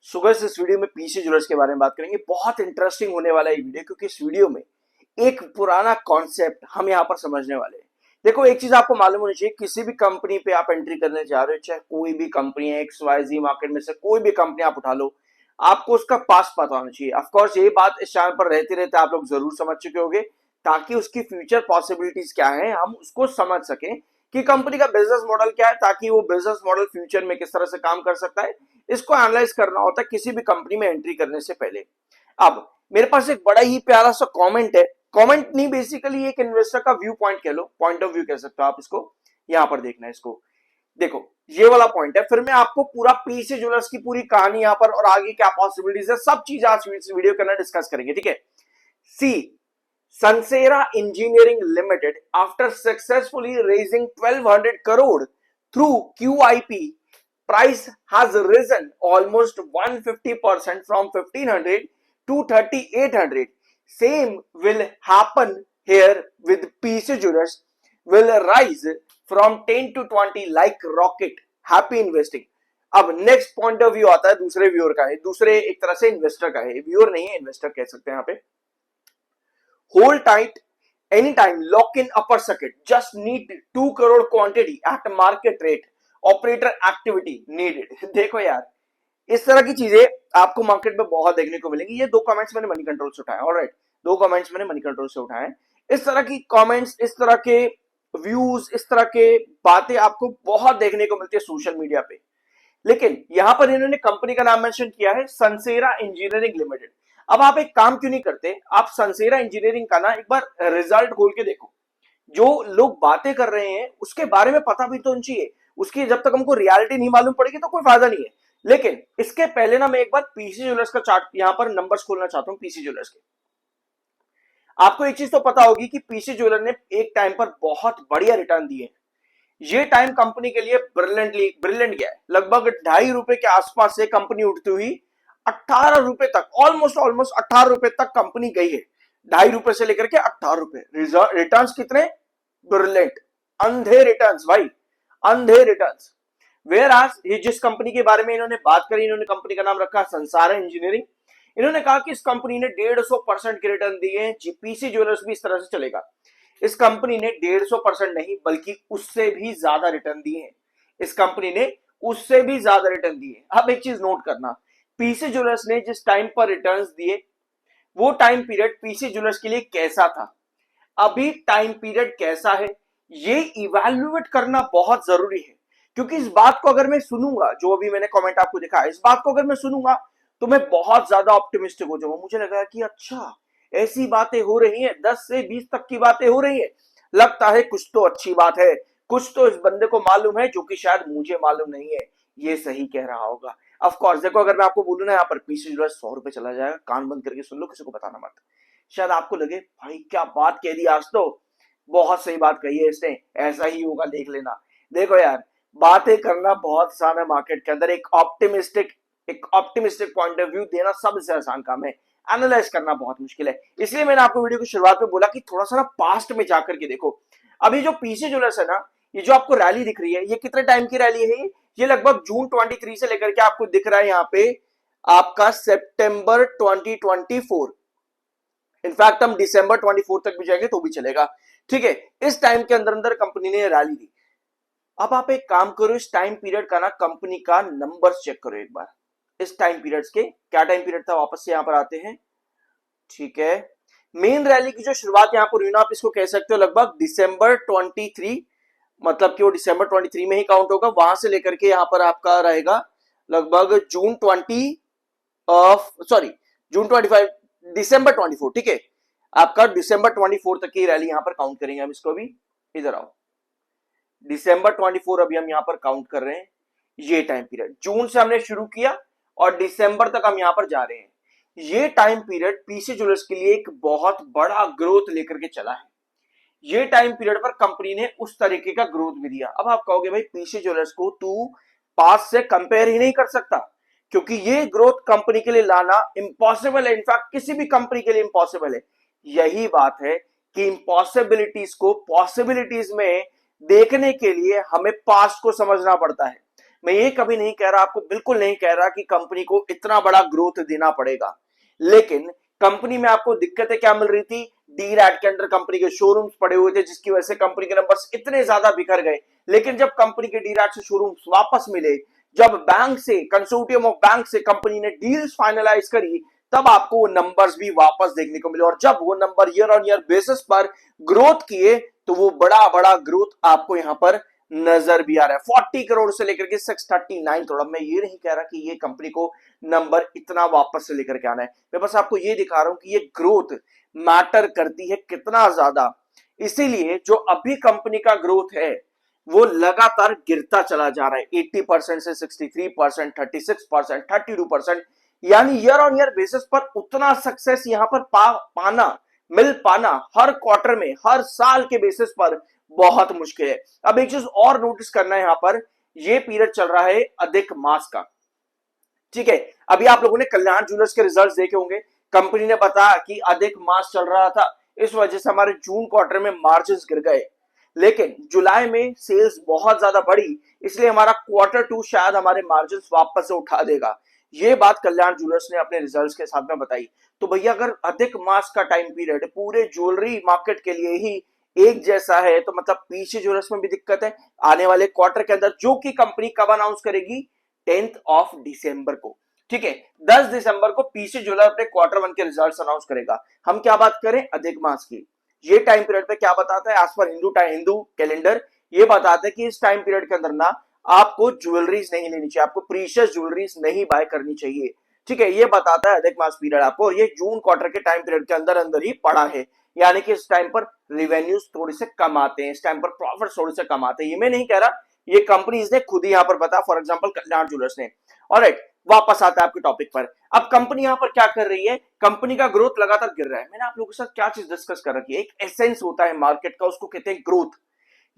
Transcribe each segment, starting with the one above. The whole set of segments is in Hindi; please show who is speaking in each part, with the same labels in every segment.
Speaker 1: सो गाइस इस वीडियो में पीसी ज्वेलर्स के बारे में बात करेंगे। बहुत इंटरेस्टिंग होने वाला है ये वीडियो, क्योंकि इस वीडियो में एक पुराना कॉन्सेप्ट हम यहाँ पर समझने वाले हैं। देखो, एक चीज आपको मालूम होनी चाहिए, किसी भी कंपनी पे आप एंट्री करने जा रहे हो, चाहे कोई भी कंपनी है, XYZ मार्केट में से कोई भी कंपनी आप उठा लो, आपको उसका पास पता होना चाहिए। ऑफकोर्स ये बात इस चैनल पर रहते रहते आप लोग जरूर समझ चुके होंगे, ताकि उसकी फ्यूचर पॉसिबिलिटीज क्या है हम उसको समझ सकें कि कंपनी का बिजनेस मॉडल क्या है, ताकि वो बिजनेस मॉडल फ्यूचर में किस तरह से काम कर सकता है, इसको एनालाइज करना होता है किसी भी कंपनी में एंट्री करने से पहले। अब मेरे पास एक बड़ा ही प्यारा सा कमेंट है, कमेंट नहीं, बेसिकली एक इन्वेस्टर का व्यू पॉइंट कह लो, पॉइंट ऑफ व्यू कह सकते हो आप इसको। यहां पर देखना है इसको, देखो ये वाला पॉइंट है। फिर मैं आपको पूरा पीसी ज्वेलर्स की पूरी कहानी यहां पर और आगे क्या पॉसिबिलिटीज है, सब चीज आज इस वीडियो के अंदर डिस्कस करेंगे, ठीक है। सी Sansera Engineering Limited, after successfully raising 1200 crore through QIP, price has risen almost 150% from 1500 to 3800. Same will happen here with PC Jewelers, will rise from 10 to 20 like rocket. Happy investing. अब नेक्स्ट पॉइंट ऑफ व्यू आता है दूसरे व्यूअर का है, दूसरे एक तरह से इन्वेस्टर का है, व्यूअर नहीं है इन्वेस्टर कह सकते हैं यहाँ पे। Hold tight anytime, lock in upper circuit, just need 2 crore quantity at market rate, operator activity needed। देखो यार, इस तरह की चीजें आपको मार्केट में बहुत देखने को मिलेंगी। ये दो कमेंट्स मैंने मनी कंट्रोल से उठाए, ऑलराइट, दो कमेंट्स मैंने मनी कंट्रोल से उठाए। इस तरह की कमेंट्स, इस तरह के व्यूज, इस तरह के बातें आपको बहुत देखने को मिलती है सोशल मीडिया पे। लेकिन यहां पर इन्होंने कंपनी का नाम मेंशन किया है, संसेरा इंजीनियरिंग लिमिटेड। अब आप एक काम क्यों नहीं करते, आप संसेरा इंजीनियरिंग का ना एक बार रिजल्ट खोल के देखो। जो लोग बातें कर रहे हैं उसके बारे में पता भी तो होना चाहिए, उसकी जब तक हमको रियलिटी नहीं मालूम पड़ेगी तो कोई फायदा नहीं है। लेकिन इसके पहले ना मैं एक बार पीसी ज्वेलर्स का चार्ट यहां पर नंबर्स खोलना चाहता हूं पीसी ज्वेलर्स के। आपको एक चीज तो पता होगी कि पीसी ज्वेलर ने एक टाइम पर बहुत बढ़िया रिटर्न दिए। ये टाइम कंपनी के लिए ब्रिलियंट गया है। लगभग ₹2.5 के आसपास से कंपनी उठती हुई ₹18 तक, ऑलमोस्ट 18 तक कंपनी गई है। ₹2.5 से लेकर के ₹18। रिटर्न्स कितने ब्रिलियंट, अंधे रिटर्न्स भाई, अंधे रिटर्न्स। वेयर आज ये जिस कंपनी के बारे में इन्होंने बात करी, इन्होंने कंपनी का नाम रखा संसारा इंजीनियरिंग। इन्होंने कहा कि इस कंपनी ने 150% के रिटर्न दिए हैं। जीपीसी ज्वेलर्स भी इस तरह से चलेगा। इस कंपनी ने 150% नहीं बल्कि उससे भी ज्यादा रिटर्न दिए हैं। इस कंपनी ने उससे भी ज्यादा रिटर्न दिए। अब एक चीज नोट करना, पीसी ज्वेलर्स ने जिस टाइम पर रिटर्न्स दिए वो टाइम पीरियड पीसी ज्वेलर्स के लिए कैसा था, अभी टाइम पीरियड कैसा है, ये इवैल्यूएट करना बहुत जरूरी है। क्योंकि इस बात को अगर मैं सुनूंगा, जो अभी मैंने कमेंट आपको दिखा है, इस बात को अगर मैं सुनूंगा तो मैं बहुत ज्यादा ऑप्टिमिस्टिक हो जाऊंगा। मुझे लगा कि अच्छा ऐसी बातें हो रही हैं, 10 से 20 तक की बातें हो रही हैं, लगता है कुछ तो अच्छी बात है, कुछ तो इस बंदे को मालूम है जो कि शायद मुझे मालूम नहीं है, ये सही कह रहा होगा। ऑफ कोर्स देखो, अगर मैं आपको बोलूं ना यहाँ पर पीसी ज्वेलर्स ₹100 चला जाएगा, कान बंद करके सुन लो, किसी को बताना मत। शायद आपको लगे भाई क्या बात कह दी आज तो, बहुत सही बात कही है इसने, ऐसा ही होगा देख लेना। देखो यार, बातें करना बहुत आसान है मार्केट के अंदर, एक ऑप्टिमिस्टिक पॉइंट ऑफ व्यू देना सबसे आसान काम है, एनालाइज करना बहुत मुश्किल है। इसलिए मैंने आपको वीडियो की शुरुआत में बोला कि थोड़ा सा ना पास्ट में जाकर के देखो। अभी जो पीसी ज्वेलर्स है ना, ये जो आपको रैली दिख रही है, ये कितने टाइम की रैली है? ये लगभग जून 23 से लेकर के आपको दिख रहा है यहाँ पे आपका सितंबर 2024। इनफैक्ट हम दिसंबर 24 तक भी जाएंगे तो भी चलेगा, ठीक है। इस टाइम के अंदर अंदर कंपनी ने रैली दी। अब आप एक काम करो, इस टाइम पीरियड का ना कंपनी का नंबर चेक करो एक बार। इस टाइम पीरियड्स के क्या टाइम पीरियड था, वापस से यहां पर आते हैं, ठीक है। मेन रैली की जो शुरुआत यहां पर हुई ना, आप इसको कह सकते हो लगभग दिसंबर 23, मतलब कि वो दिसंबर 23 में ही काउंट होगा। वहां से लेकर के यहां पर आपका रहेगा लगभग जून 25, दिसंबर 24, ठीक है। आपका दिसंबर 24 तक की रैली यहां पर काउंट करेंगे हम इसको। अभी इधर आओ, दिसंबर 24 अभी हम यहां पर काउंट कर रहे हैं। ये टाइम पीरियड जून से हमने शुरू किया और दिसंबर तक हम यहां पर जा रहे हैं। ये टाइम पीरियड पीसी ज्वेलर्स के लिए एक बहुत बड़ा ग्रोथ लेकर के चला है। ये टाइम पीरियड पर कंपनी ने उस तरीके का ग्रोथ भी दिया। अब आप कहोगे भाई पीसी ज्वेलर्स को तू पास से कंपेयर ही नहीं कर सकता, क्योंकि ये ग्रोथ कंपनी के लिए लाना इम्पॉसिबल है। इनफैक्ट किसी भी कंपनी के लिए इम्पॉसिबल है। यही बात है कि इम्पॉसिबिलिटीज को पॉसिबिलिटीज में देखने के लिए हमें पास्ट को समझना पड़ता है। मैं ये कभी नहीं कह रहा, आपको बिल्कुल नहीं कह रहा कि कंपनी को इतना बड़ा ग्रोथ देना पड़ेगा, लेकिन कंपनी में आपको दिक्कतें क्या मिल रही थी, डी रैट के अंदर कंपनी के शोरूम्स पड़े हुए थे, जिसकी वजह से कंपनी के नंबर्स इतने ज्यादा बिखर गए। लेकिन जब कंपनी के डी रैट से शोरूम्स वापस मिले, जब बैंक से, कंसोर्टियम ऑफ बैंक से कंपनी ने डील्स फाइनलाइज करी, तब आपको वो नंबर्स भी वापस देखने को मिले। और जब वो number year on year basis पर ग्रोथ किए, तो वो बड़ा बड़ा ग्रोथ आपको यहां पर नजर भी आ रहा है, 40 करोड़ से लेकर के 639 करोड़। मैं ये नहीं कह रहा कि ये कंपनी को नंबर इतना वापस से लेकर के आना है, मैं बस आपको ये दिखा रहा हूं कि ये ग्रोथ मैटर करती है कितना ज्यादा। इसीलिए जो अभी कंपनी का ग्रोथ है वो लगातार गिरता चला जा रहा है, 80% से 63%, 36%, 32%, यानी ईयर ऑन ईयर बेसिस पर उतना सक्सेस यहां पर मिल पाना हर क्वार्टर में, हर साल के बेसिस पर बहुत मुश्किल है। अब एक चीज और नोटिस करना है, यहां पर ये पीरियड चल रहा है अधिक मास का, ठीक है। अभी आप लोगों ने कल्याण ज्वेलर्स के रिजल्ट्स देखे होंगे, कंपनी ने बताया कि अधिक मास चल रहा था, इस वजह से हमारे जून क्वार्टर में मार्जिन्स गिर गए, लेकिन जुलाई में सेल्स बहुत ज्यादा बढ़ी, इसलिए हमारा क्वार्टर 2 शायद हमारे मार्जिन्स वापस से उठा देगा। ये बात कल्याण ज्वेलर्स ने अपने रिजल्ट्स के साथ में बताई। तो भैया अगर अधिक मास का टाइम पीरियड पूरे ज्वेलरी मार्केट के लिए ही एक जैसा है, तो मतलब पीसी ज्वेलर्स में भी दिक्कत है। आने वाले क्वार्टर के अंदर, जो कि कंपनी कब अनाउंस करेगी, 10 दिसंबर को, ठीक है, 10 दिसंबर को पीसी ज्वेलर अपने क्वार्टर 1 के रिजल्ट्स अनाउंस करेगा। हम क्या बात करें, अधिक मास की। ये टाइम पीरियड पे क्या बताता है, एज पर हिंदू कैलेंडर ये बताता है कि इस टाइम पीरियड के अंदर ना आपको ज्वेलरीज नहीं लेनी चाहिए, आपको प्रीशियस ज्वेलरीज नहीं बाय करनी चाहिए, ठीक है। ये बताता है अधिक मास पीरियड आपको, और ये जून क्वार्टर के टाइम पीरियड के अंदर अंदर ही पड़ा है, यानी कि इस टाइम पर रिवेन्यूज थोड़े से कम आते हैं, इस टाइम पर प्रॉफिट थोड़े से कम आते हैं। ये मैं नहीं कह रहा, ये कंपनीज ने खुद ही यहां पर बताया, फॉर एग्जांपल कल्याण ज्वेलर्स ने। ऑलराइट, वापस आता है आपके टॉपिक पर। अब कंपनी यहां पर क्या कर रही है, कंपनी का ग्रोथ लगातार गिर रहा है। मैंने आप लोगों के साथ क्या चीज डिस्कस कर रखी है, एक एसेंस होता है मार्केट का, उसको कहते हैं ग्रोथ।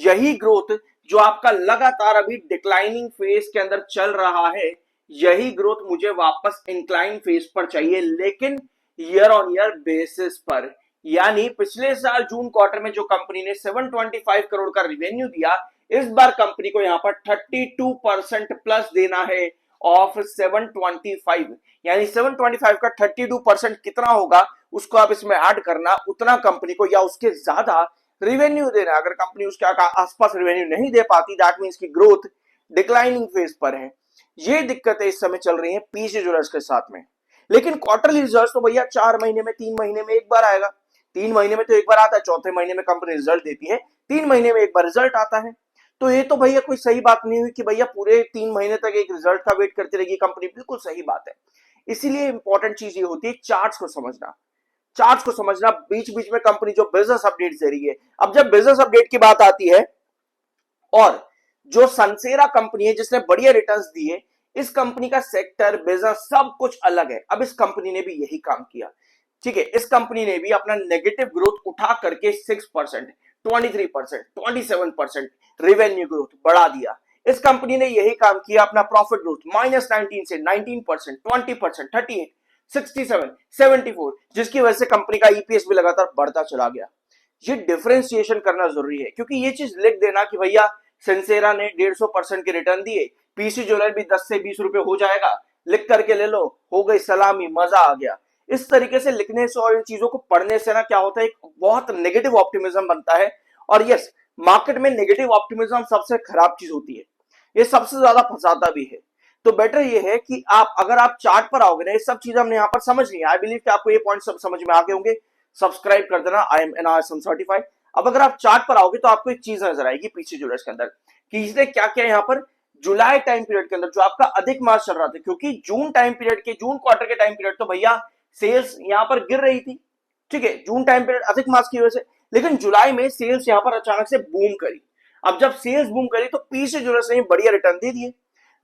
Speaker 1: यही ग्रोथ जो आपका लगातार अभी डिक्लाइनिंग फेज के अंदर चल रहा है, यही ग्रोथ मुझे वापस इंक्लाइन फेज पर चाहिए, लेकिन ईयर ऑन ईयर बेसिस पर। यानी पिछले साल जून क्वार्टर में जो कंपनी ने 725 करोड़ का रिवेन्यू दिया, इस बार कंपनी को यहां पर 32% प्लस देना है ऑफ 725, यानी 725 का 32% कितना होगा, उसको आप इसमें ऐड करना, उतना कंपनी को या उसके ज्यादा रिवेन्यू देना। अगर कंपनी उसके आसपास रिवेन्यू नहीं दे पाती, दैट मींस की ग्रोथ डिक्लाइनिंग फेज पर है। ये दिक्कतें इस समय चल रही हैं पीसी ज्वेलर्स के साथ में। लेकिन क्वार्टरली रिजल्ट तो भैया 4 महीने में, 3 महीने में एक बार आएगा। 3 महीने में तो एक बार आता है, चौथे महीने में कंपनी रिजल्ट देती है, 3 महीने में एक बार रिजल्ट आता है। तो ये तो भैया कोई सही बात नहीं हुई कि भैया पूरे 3 महीने तक एक रिजल्ट का वेट करती रहेगी कंपनी, बिल्कुल सही बात है। इसीलिए इंपॉर्टेंट चीज ये होती है चार्ट्स को समझना, चार्ट्स को समझना, बीच बीच में कंपनी जो बिजनेस अपडेट दे रही है। अब जब बिजनेस अपडेट की बात आती है, और जो सनसेरा कंपनी है जिसने बढ़िया रिटर्न्स दिए, इस कंपनी का सेक्टर, बिजनेस सब कुछ अलग है। अब इस कंपनी ने भी यही काम किया, ठीक है। इस कंपनी ने भी अपना नेगेटिव ग्रोथ उठा करके 6%, 23%, 27% रेवेन्यू ग्रोथ बढ़ा दिया। इस कंपनी ने यही काम किया, अपना प्रॉफिट ग्रोथ -19 से 19%, 20%, 38, 67, 74, जिसकी वजह से कंपनी का ईपीएस भी लगातार बढ़ता चला गया। ये डिफरेंशिएशन करना जरूरी है, क्योंकि ये चीज लिख देना कि भैया सेंसेरा ने 150% के रिटर्न दिए, पीसी ज्वेलर भी 10 से 20 रुपए हो जाएगा, लिख करके ले लो, हो गई सलामी, मजा आ गया। इस तरीके से लिखने से और इन चीजों को पढ़ने से ना क्या होता है, एक बहुत नेगेटिव ऑप्टिमिज्म बनता है। और यस, मार्केट में नेगेटिव ऑप्टिमिज्म सबसे खराब चीज होती है, ये सबसे ज्यादा फंसाता भी है। तो बेटर ये है कि आप, अगर आप चार्ट पर आओगे ना, ये सब चीज हमने यहाँ पर समझ ली, आई बिलीव कि आपको ये पॉइंट सब समझ में आ गए होंगे। सब्सक्राइब कर देना, आई एम NRSM सर्टिफाइड। अब अगर आप चार्ट पर आओगे तो आपको एक चीज नजर आएगी पीसी ज्वेलर्स के अंदर, कि इसने क्या किया यहाँ पर जुलाई टाइम पीरियड के अंदर, जो आपका अधिक मास चल रहा था, क्योंकि जून टाइम पीरियड के, जून क्वार्टर के टाइम पीरियड तो भैया सेल्स यहाँ पर गिर रही थी, ठीक है, जून टाइम पीरियड अधिक मास की वजह से। लेकिन जुलाई में सेल्स यहाँ पर अचानक से बूम करी। अब जब सेल्स बूम करी तो पीसी ज्वेलर्स ने बढ़िया रिटर्न दे दिए,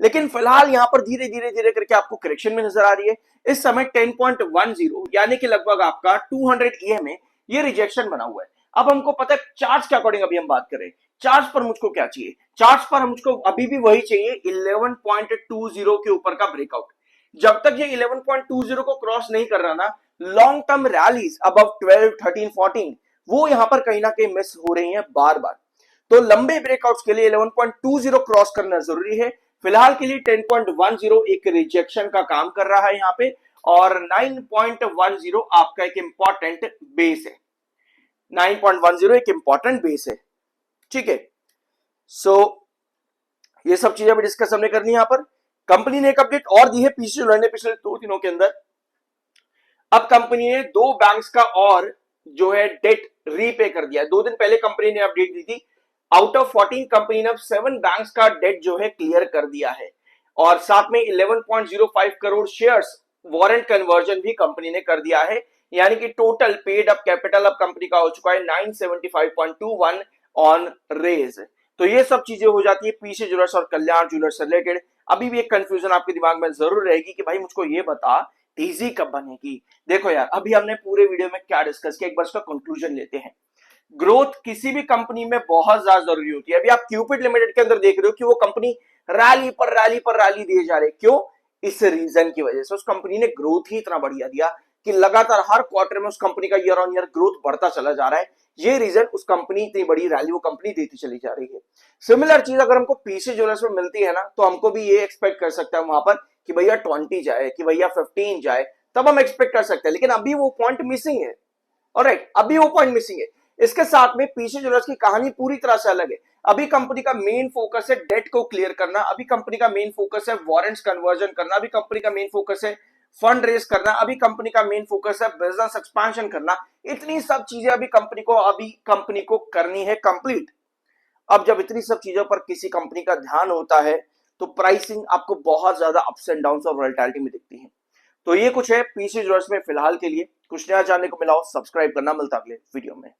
Speaker 1: लेकिन फिलहाल यहां पर धीरे धीरे धीरे करके आपको करेक्शन में नजर आ रही है। इस समय 10.10 यानी कि लगभग आपका 200 EMA ये रिजेक्शन बना हुआ है। अब हमको पता है चार्ट्स के अकॉर्डिंग अभी हम बात करें, चार्ट्स पर मुझको क्या चाहिए, चार्ट्स पर मुझको अभी भी वही चाहिए, 11.20 के ऊपर का ब्रेकआउट। जब तक ये 11.20 को क्रॉस नहीं कर रहा ना, लॉन्ग टर्म रैलीज अबव 12, 13, 14 वो यहां पर कहीं ना कहीं मिस हो रही हैं बार बार। तो लंबे ब्रेकआउट्स के लिए 11.20 क्रॉस करना जरूरी है, फिलहाल के लिए 10.10 एक रिजेक्शन का काम कर रहा है यहाँ पे, और 9.10 आपका एक इंपॉर्टेंट बेस है। 9.10 एक इंपॉर्टेंट बेस है, ठीक है। सो ये सब चीजें भी डिस्कस हमने करनी है। यहाँ पर कंपनी ने एक अपडेट और दी है पीसी ज्वेलर्स ने पिछले 2 दिनों के अंदर। अब कंपनी ने 2 बैंक्स का और जो है डेट रीपे कर दिया है। 2 दिन पहले कंपनी ने अपडेट दी थी, आउट ऑफ 14 कंपनी ने अब 7 बैंक्स का डेट जो है क्लियर कर दिया है, और साथ में 11.05 करोड़ शेयर्स वारंट कन्वर्जन भी कंपनी ने कर दिया है। यानी कि टोटल पेड अप कैपिटल अब कंपनी का हो चुका है 975.21 ऑन रेज। तो ये सब चीजें हो जाती है पीसी ज्वेलर्स और कल्याण ज्वेलर्स से रिलेटेड। अभी भी एक कंफ्यूजन आपके दिमाग में जरूर रहेगी कि भाई मुझको ये बता टीजी कब बनेगी। देखो यार, अभी हमने पूरे वीडियो में क्या डिस्कस किया, एक बार इसका कंक्लूजन लेते हैं। ग्रोथ किसी भी कंपनी में बहुत ज्यादा जरूरी होती है। अभी आप क्यूपिड लिमिटेड के अंदर देख रहे हो कि वो कंपनी रैली पर रैली पर रैली दिए जा रहे, क्यों? इस रीजन की वजह से उस कंपनी ने ग्रोथ ही इतना बढ़िया दिया कि लगातार हर क्वार्टर में उस कंपनी का ईयर ऑन ईयर ग्रोथ बढ़ता चला जा रहा है। ये रीजन उस कंपनी इतनी बड़ी रैली वो कंपनी देती चली जा रही है। सिमिलर चीज अगर हमको पीसी ज्वेलर्स में मिलती है ना, तो हमको भी ये एक्सपेक्ट कर सकते हैं वहां पर कि भैया 20 जाए, कि भैया 15 जाए, तब हम एक्सपेक्ट कर सकते हैं। लेकिन अभी वो पॉइंट मिसिंग है। ऑलराइट, अभी वो पॉइंट मिसिंग है। इसके साथ में पीसी ज्वेलर्स की कहानी पूरी तरह से अलग है। अभी कंपनी का मेन फोकस है डेट को क्लियर करना, अभी कंपनी का मेन फोकस है वारंट्स कन्वर्जन करना, अभी कंपनी का मेन फोकस है फंड रेज करना, अभी कंपनी का मेन फोकस है बिजनेस एक्सपेंशन करना। इतनी सब चीजें अभी कंपनी को करनी है कंप्लीट। अब जब इतनी सब चीजों पर किसी कंपनी का ध्यान होता है तो प्राइसिंग आपको बहुत ज्यादा अप्स एंड डाउन्स और वोलेटिलिटी में दिखती है। तो ये कुछ है पीसी ज्वेलर्स में फिलहाल के लिए। कुछ नया जानने को मिला हो सब्सक्राइब करना, मिलता अगले वीडियो में।